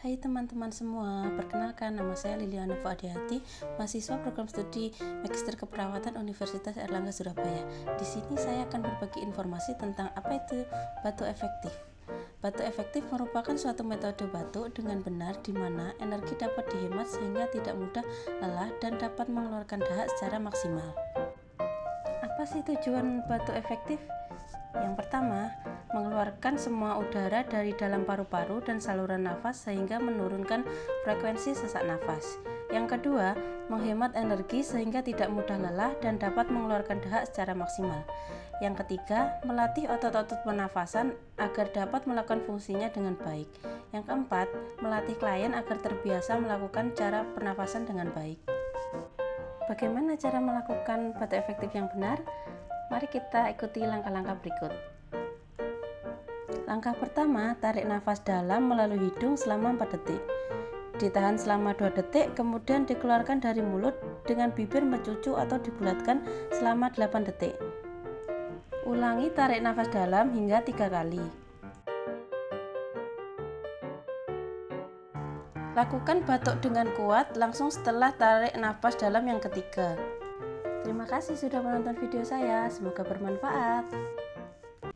Hai teman-teman semua, perkenalkan nama saya Liliana Fuadiati, mahasiswa program studi Magister Keperawatan Universitas Airlangga Surabaya. Di sini saya akan berbagi informasi tentang apa itu batuk efektif. Batuk efektif merupakan suatu metode batuk dengan benar di mana energi dapat dihemat sehingga tidak mudah lelah dan dapat mengeluarkan dahak secara maksimal. Apa sih tujuan batuk efektif? Yang pertama, mengeluarkan semua udara dari dalam paru-paru dan saluran nafas sehingga menurunkan frekuensi sesak nafas. Yang kedua, menghemat energi sehingga tidak mudah lelah dan dapat mengeluarkan dahak secara maksimal. Yang ketiga, melatih otot-otot pernafasan agar dapat melakukan fungsinya dengan baik. Yang keempat, melatih klien agar terbiasa melakukan cara pernafasan dengan baik. Bagaimana cara melakukan batuk efektif yang benar? Mari kita ikuti langkah-langkah berikut. Langkah pertama, tarik nafas dalam melalui hidung selama 4 detik. Ditahan selama 2 detik, kemudian dikeluarkan dari mulut dengan bibir mencucu atau dibulatkan selama 8 detik. Ulangi tarik nafas dalam hingga 3 kali. Lakukan batuk dengan kuat langsung setelah tarik nafas dalam yang ketiga. Terima kasih sudah menonton video saya, semoga bermanfaat.